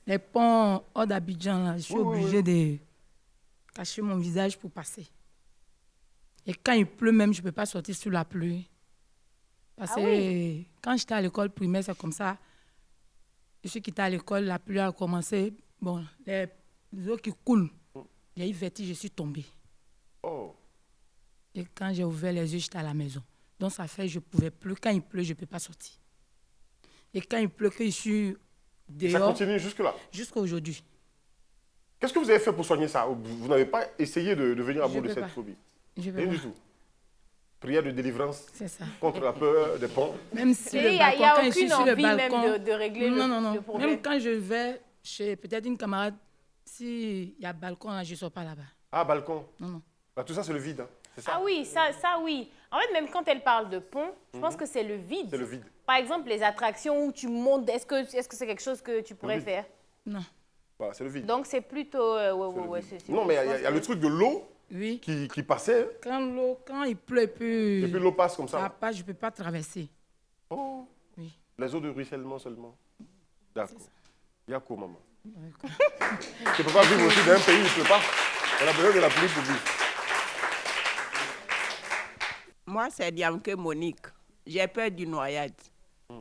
les ponts hors d'Abidjan, là, je suis obligée de cacher mon visage pour passer. Et quand il pleut même, je ne peux pas sortir sous la pluie. Parce que quand j'étais à l'école primaire, c'est comme ça. Je suis quittée à l'école, la pluie a commencé. Bon, les eaux qui coulent, j'ai eu vertige, je suis tombée.
Oh.
Et quand j'ai ouvert les yeux, j'étais à la maison. Donc ça fait que je ne pouvais plus. Quand il pleut, je ne peux pas sortir. Et quand il pleut, que je suis
Ça
dehors,
continue jusque-là?
jusqu'à aujourd'hui.
Qu'est-ce que vous avez fait pour soigner ça? Vous n'avez pas essayé de venir à
Je
bout de
peux
cette
pas.
phobie?
Je peux
Rien
pas.
du tout. Prière de délivrance
C'est ça.
contre la peur des ponts.
Même si
Et
le
il n'y a,
balcon, quand je suis
aucune
sur le
envie même
balcon...
de régler
non.
le problème.
Même quand je vais chez peut-être une camarade, s'il y a balcon, là, je ne sors pas là-bas.
Ah, balcon.
Non.
Bah, tout ça, c'est le vide. Hein. C'est ça?
Ah oui, ça oui. En fait, même quand elle parle de pont, je pense que c'est le vide.
C'est le vide.
Par exemple, les attractions où tu montes, est-ce que c'est quelque chose que tu pourrais
vide.
faire?
Non.
Voilà, c'est le vide.
Donc, c'est plutôt...
C'est le
ouais,
vide.
c'est-
Non, mais il y a le truc de l'eau.
Oui.
qui passaient.
Quand il pleut,
Et puis l'eau passe comme ça.
je ne peux pas traverser.
Oh.
Oui.
Les eaux de ruissellement seulement. D'accord. Yako, maman. Tu ne peux pas vivre aussi dans un pays où il ne pleut pas. On a besoin de la pluie pour vivre.
Moi, c'est Diamke Monique. J'ai peur d'une noyade.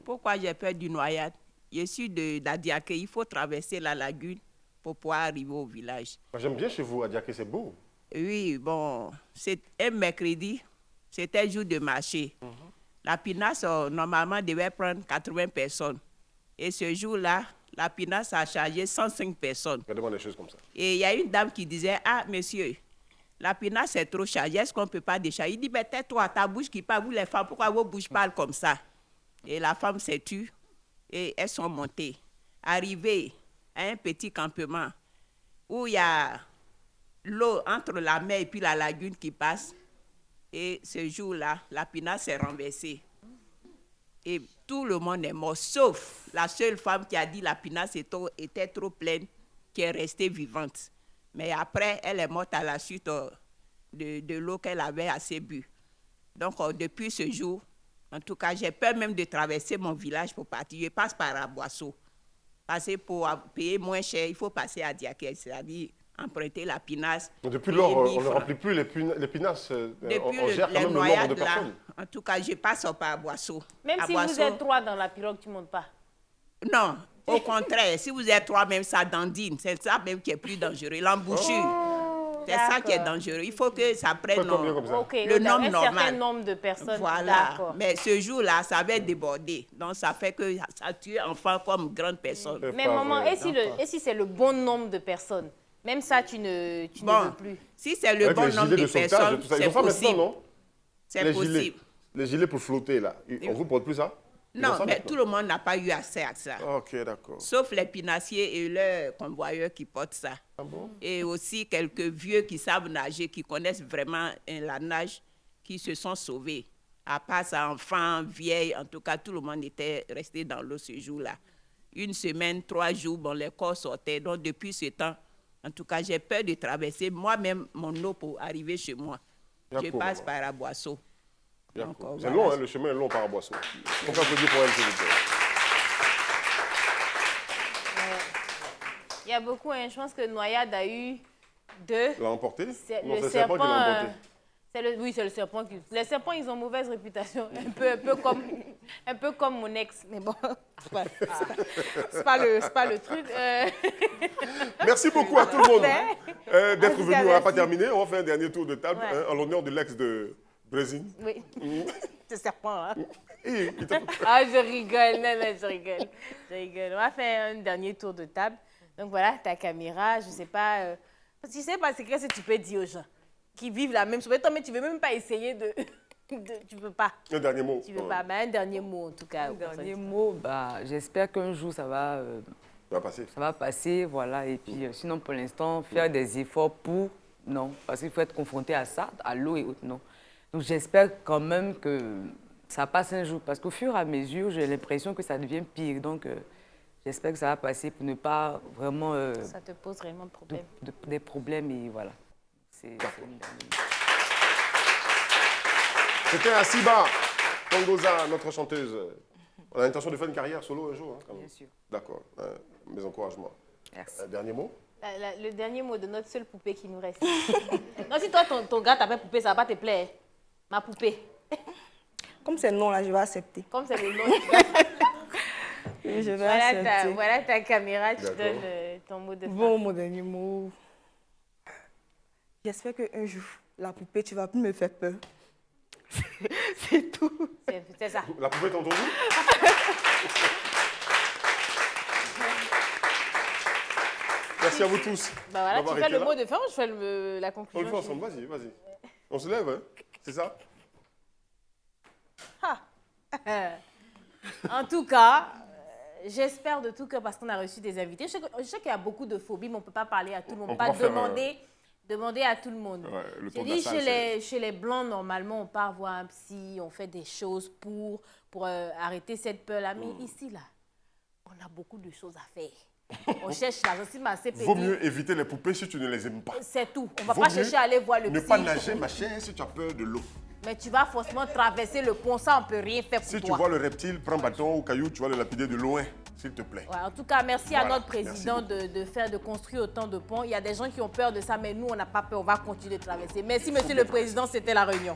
Pourquoi j'ai peur d'une noyade? Je suis d'Adiaké. Il faut traverser la lagune pour pouvoir arriver au village.
J'aime bien chez vous, Adiaké, c'est beau.
Oui, bon, c'est un mercredi. C'était jour de marché. La pinasse, normalement, devait prendre 80 personnes. Et ce jour-là, la pinasse a chargé 105 personnes.
Regardez-moi des choses comme ça.
Et il y a une dame qui disait, ah, monsieur, la pinasse est trop chargée, est-ce qu'on ne peut pas décharger? Il dit, mais tais-toi, ta bouche qui parle, vous les femmes, pourquoi vos bouches parlent comme ça? Et la femme s'est tue et elles sont montées. Arrivées à un petit campement où il y a l'eau entre la mer et puis la lagune qui passe. Et ce jour-là, la pinasse s'est renversée. Et tout le monde est mort, sauf la seule femme qui a dit la pinasse était trop pleine, qui est restée vivante. Mais après, elle est morte à la suite de l'eau qu'elle avait assez bu. Donc, depuis ce jour, en tout cas, j'ai peur même de traverser mon village pour partir. Je passe par Aboisseau. Parce que pour payer moins cher, il faut passer à Diaké, c'est-à-dire emprunter la pinasse.
Depuis lors, on ne remplit plus les pinasses.
Depuis
on gère quand
les
même le nombre de
noyades, là,
personnes.
en tout cas, je passe par Aboisseau.
Même si vous êtes 3 dans la pirogue, tu ne montes pas.
Non, au contraire, si vous êtes 3, même ça dandine. C'est ça même qui est plus dangereux. L'embouchure, c'est ça qui est dangereux. Il faut que ça prenne
Combien comme ça?
Okay,
le nombre
un
normal.
certain nombre de personnes.
Voilà.
D'accord.
Mais ce jour-là, ça avait débordé. Donc, ça fait que ça tue enfant comme grande personne.
C'est
Mais
pas
maman,
vrai.
et si c'est le bon nombre de personnes? Même ça, tu ne veux plus.
Si c'est le
Avec
bon
les
nombre
gilets
de
de sauvetage,
personnes,
tout ça. Ils
c'est
ont ça maintenant,
possible.
non?
C'est
Les
possible.
gilets. Les gilets pour flotter, là. On vous porte plus ça? Ils ont
Non,
ça
mais
maintenant?
tout le monde n'a pas eu accès à ça.
Ok, d'accord.
Sauf les pinassiers et leurs convoyeurs qui portent ça.
Ah bon?
Et aussi quelques vieux qui savent nager, qui connaissent vraiment la nage, qui se sont sauvés. À part ça, enfants, vieilles, en tout cas, tout le monde était resté dans l'eau ce jour-là. 1 semaine, 3 jours, bon, les corps sortaient. Donc, depuis ce temps, en tout cas, j'ai peur de traverser moi-même mon eau pour arriver chez moi. Je
D'accord,
passe
maman.
par Aboisseau. Donc,
C'est
voilà.
long, hein, le chemin est long par Aboisseau. On peut applaudir pour elle, s'il vous plaît.
Il y a beaucoup, hein, je pense que Noyade a eu 2.
L'a emporté?
C'est
Non,
le
c'est le serpent qui l'a
serpent,
emporté.
oui, c'est le serpent qui... Les serpents, ils ont mauvaise réputation. Un peu comme mon ex. Mais bon, c'est pas le truc.
Merci beaucoup à tout le monde d'être
En tout
venu.
cas,
On n'a pas
merci.
terminé. On va faire un dernier tour de table
Ouais.
hein, en l'honneur de l'ex de Brésil.
Oui, c'est serpent, hein.
Il t'a-
Ah, je rigole. Non, je rigole. Je rigole. On va faire un dernier tour de table. Donc voilà, ta caméra, je sais pas... parce que je sais pas, c'est qu'est-ce que tu peux dire aux gens qui vivent la même chose. Mais toi, mais tu veux même pas essayer de... tu peux pas.
Un dernier mot.
Tu veux pas. Mais un dernier mot, en tout cas.
Un
aux personnes
dernier
qui-
mot, bah, j'espère qu'un jour
Ça va passer.
ça va passer, voilà. Et puis, sinon, pour l'instant, faire des efforts pour, non, parce qu'il faut être confronté à ça, à l'eau et autres, non. Donc, j'espère quand même que ça passe un jour, parce qu'au fur et à mesure, j'ai l'impression que ça devient pire. Donc, j'espère que ça va passer pour ne pas vraiment
Ça te pose réellement de problème.
des problèmes et voilà. C'est une dernière.
C'était Asiba Tongoza, notre chanteuse. On a l'intention de faire une carrière solo un jour. Hein, quand même.
Bien sûr.
D'accord. Mes encouragements.
Merci.
Un dernier mot?
Le dernier mot de notre seule poupée qui nous reste. Non, si toi, ton gars t'appelle poupée, ça va pas te plaire. Ma poupée.
Comme c'est non, là, je vais accepter.
Comme c'est le nom.
Oui, je vais accepter.
Voilà ta caméra, tu
D'accord.
donnes ton mot de fin.
Bon, mon dernier mot. J'espère qu'un jour, la poupée, tu vas plus me faire peur. C'est tout.
C'est ça.
La poupée t'a entendu? Merci à vous tous.
Bah voilà,
d'avoir
tu fais
été
le
là.
mot de fin ou je fais la
On
conclusion?
le fait ensemble, vas-y, vas-y. On se lève, hein? C'est ça?
En tout cas, j'espère de tout cœur parce qu'on a reçu des invités. Je sais qu'il y a beaucoup de phobies, mais on ne peut pas parler à tout le monde.
On
On ne peut
peut
pas
pas faire,
demander à tout le monde.
Ouais, le
Je
tour de la
dis,
salle,
chez les Blancs, normalement, on part voir un psy, on fait des choses pour arrêter cette peur-là. Mais ici, là, on a beaucoup de choses à faire. On cherche l'argent. Si ma CP
Vaut
dit,
mieux éviter les poupées si tu ne les aimes pas.
c'est tout. On ne va
Vaut
pas
mieux
chercher à aller voir le
Ne
psy.
pas nager, ma chère, si tu as peur de l'eau.
Mais tu vas forcément traverser le pont, ça on ne peut rien faire pour
Si tu
toi.
vois le reptile, prends bâton ou caillou, tu vas le lapider de loin, s'il te plaît.
Ouais, en tout cas, merci à
Voilà,
notre président de construire autant de ponts. Il y a des gens qui ont peur de ça, mais nous, on n'a pas peur. On va continuer de traverser. Merci, monsieur le président. C'était la réunion.